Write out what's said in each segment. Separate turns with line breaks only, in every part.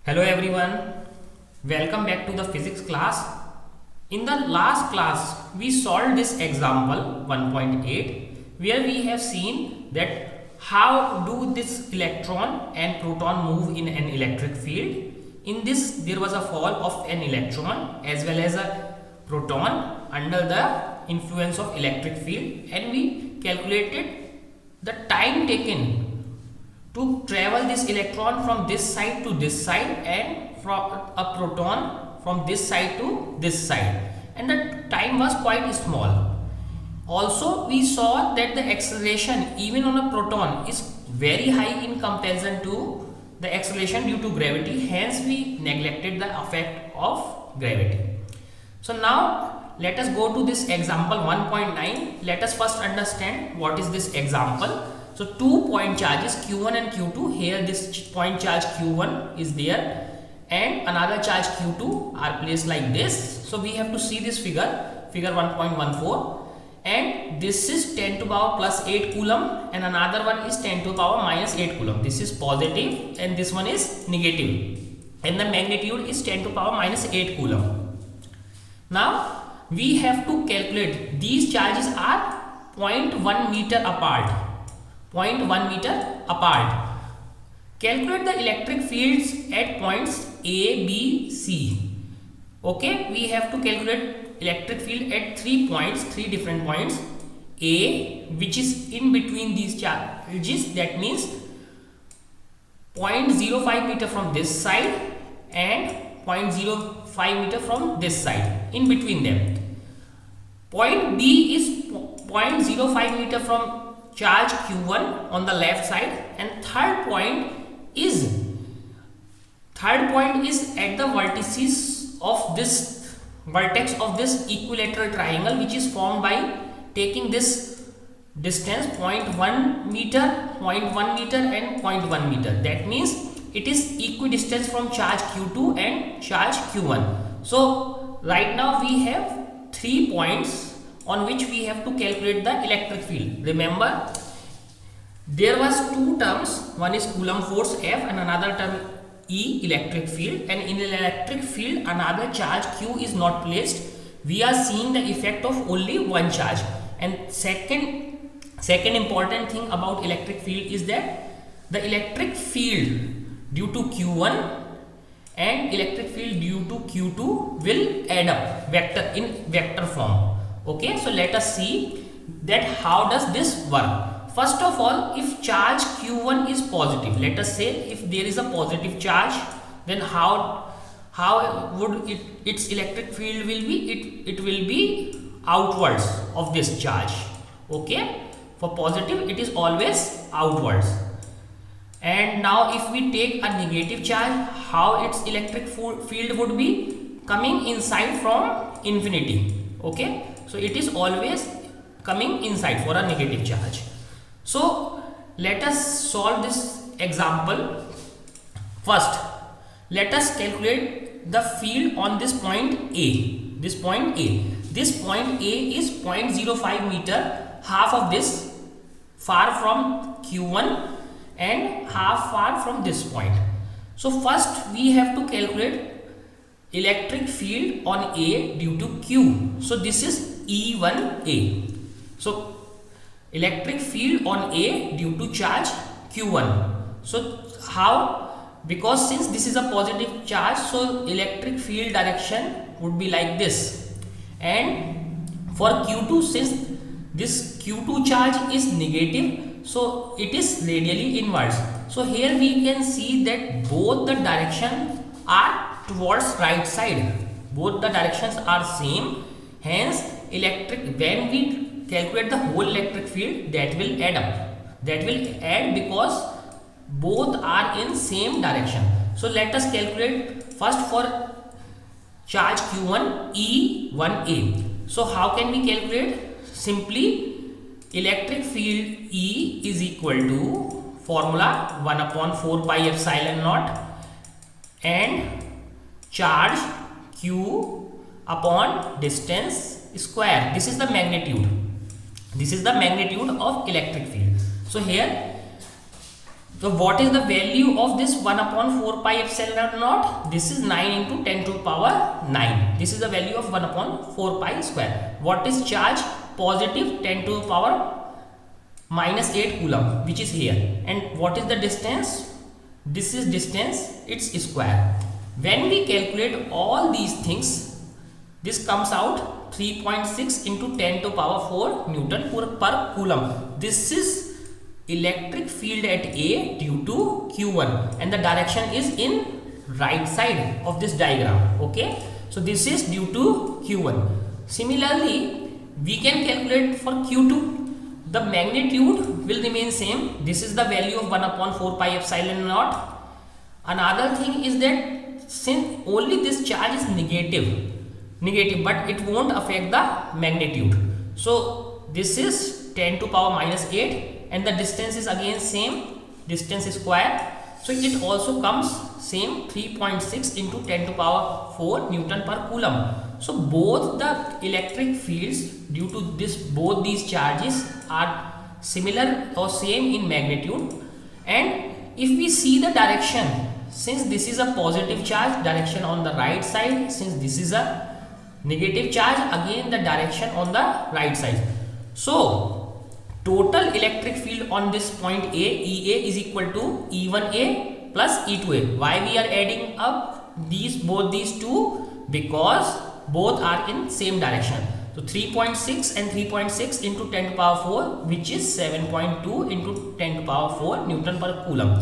Hello everyone, welcome back to the physics class. In the last class, we solved this example 1.8 where we have seen that how do this electron and proton move in an electric field. In this, there was a fall of an electron as well as a proton under the influence of electric field, and we calculated the time taken to travel this electron from this side to this side and from a proton from this side to this side, and the time was quite small. Also, we saw that the acceleration even on a proton is very high in comparison to the acceleration due to gravity, hence we neglected the effect of gravity. So now let us go to this example 1.9. Let us first understand what is this example. So 2 point charges Q1 and Q2. Here this point charge Q1 is there and another charge Q2 are placed like this. So we have to see this figure 1.14, and this is 10 to the power plus 8 coulomb and another one is 10 to the power minus 8 coulomb. This is positive and this one is negative, and the magnitude is 10 to the power minus 8 coulomb. Now we have to calculate, these charges are 0.1 meter apart. 0.1 meter apart. Calculate the electric fields at points A, B, C. Okay, we have to calculate electric field at 3 points, 3 different points. A, which is in between these charges, that means 0.05 meter from this side and 0.05 meter from this side, in between them. Point B is 0.05 meter from charge Q1 on the left side, and third point is at the vertices of this vertex of this equilateral triangle, which is formed by taking this distance 0.1 meter, 0.1 meter and 0.1 meter. That means it is equidistance from charge Q2 and charge Q1. So right now we have 3 points on which we have to calculate the electric field. Remember, there was 2 terms, one is Coulomb force F and another term E, electric field, and in the electric field another charge Q is not placed. We are seeing the effect of only one charge. And second important thing about electric field is that the electric field due to Q1 and electric field due to Q2 will add up in vector form. Okay, so let us see that how does this work. First of all, if charge Q1 is positive, let us say if there is a positive charge, then how would its electric field will be? It will be outwards of this charge. Okay, for positive it is always outwards. And now if we take a negative charge, how its electric field would be? Coming inside from infinity. Okay, so it is always coming inside for a negative charge. So let us solve this example. First, let us calculate the field on this point A. This point A. This point A is 0.05 meter, half of this far from Q1 and half far from this point. So first we have to calculate electric field on A due to Q. So this is E1A. So electric field on A due to charge Q1. So how? Because since this is a positive charge, so electric field direction would be like this. And for Q2, since this Q2 charge is negative, so it is radially inverse. So here we can see that both the directions are towards right side. Both the directions are same. Hence, when we calculate the whole electric field, that will add up. That will add because both are in same direction. So let us calculate first for charge Q1 E1A. So how can we calculate? Simply electric field E is equal to formula 1 upon 4 pi epsilon naught and charge Q upon distance square. This is the magnitude. This is the magnitude of electric field. So here So what is the value of this 1 upon 4 pi epsilon naught? This is 9 into 10 to the power 9. This is the value of 1 upon 4 pi square. What is charge? Positive 10 to the power minus 8 coulomb, which is here. And what is the distance? This is distance, its square. When we calculate all these things, this comes out 3.6 into 10 to the power 4 Newton per coulomb. This is electric field at A due to Q1, and the direction is in right side of this diagram. Okay, so this is due to Q1. Similarly, we can calculate for Q2. The magnitude will remain same. This is the value of 1 upon 4 pi epsilon naught. Another thing is that since only this charge is negative, but it won't affect the magnitude. So this is 10 to power minus 8, and the distance is again same, distance is square. So it also comes same 3.6 into 10 to power 4 Newton per coulomb. So both the electric fields due to this, both these charges are similar or same in magnitude. And if we see the direction, since this is a positive charge, direction on the right side, since this is a negative charge, again the direction on the right side. So total electric field on this point A, EA is equal to E1A plus E2A. Why we are adding up both these two? Because both are in same direction. So 3.6 and 3.6 into 10 to the power 4, which is 7.2 into 10 to the power 4 Newton per coulomb.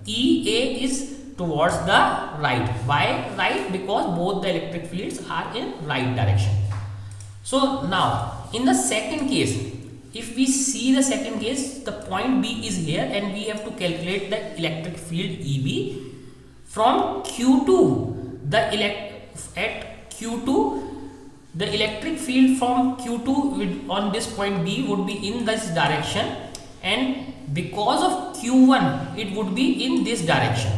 EA is towards the right. Why right? Because both the electric fields are in right direction. So now in the second case, if we see the second case, the point B is here and we have to calculate the electric field EB from Q2. At Q2, the electric field from Q2 on this point B would be in this direction, and because of Q1 it would be in this direction.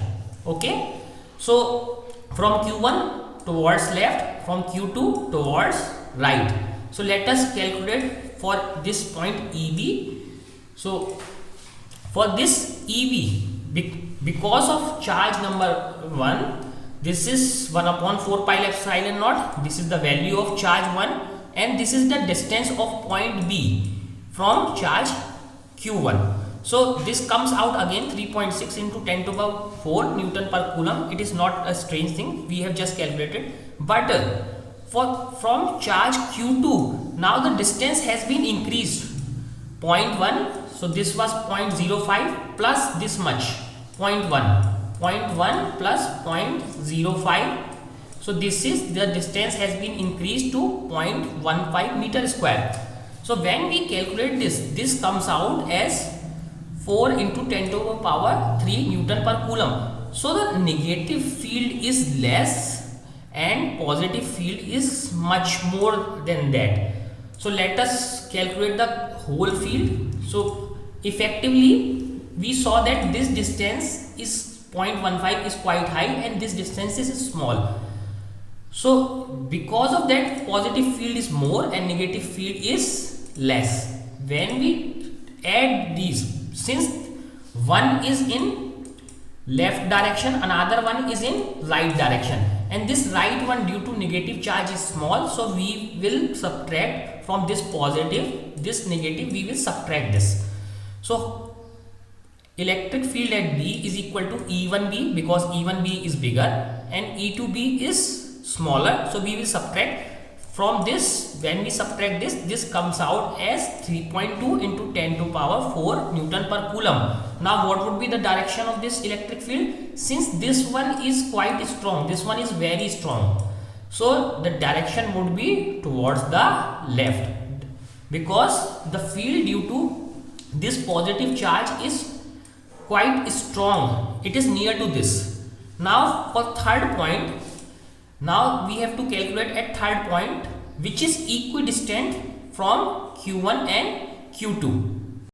Okay, so from Q1 towards left, from Q2 towards right. So let us calculate for this point EB. So for this EB, because of charge number 1, this is 1 upon 4 pi epsilon naught. This is the value of charge 1, and this is the distance of point B from charge Q1. So this comes out again 3.6 into 10 to the power 4 Newton per coulomb. It is not a strange thing, we have just calculated. But from charge Q2, now the distance has been increased 0.1. So this was 0.05 plus this much 0.1. 0.1 plus 0.05. So this is the distance has been increased to 0.15 meter square. So when we calculate this comes out as 4 into 10 to the power 3 Newton per coulomb. So the negative field is less and positive field is much more than that. So let us calculate the whole field. So effectively we saw that this distance is 0.15 is quite high and this distance is small. So because of that, positive field is more and negative field is less. When we add these, since one is in left direction, another one is in right direction, and this right one due to negative charge is small, so we will subtract from this positive, this negative, we will subtract this. So electric field at B is equal to E1B because E1B is bigger and E2B is smaller. So we will subtract from this. When we subtract this comes out as 3.2 into 10 to power 4 Newton per coulomb. Now what would be the direction of this electric field? Since this one is quite strong, this one is very strong, so the direction would be towards the left because the field due to this positive charge is quite strong, it is near to this. Now for third point, now we have to calculate at third point which is equidistant from Q1 and Q2.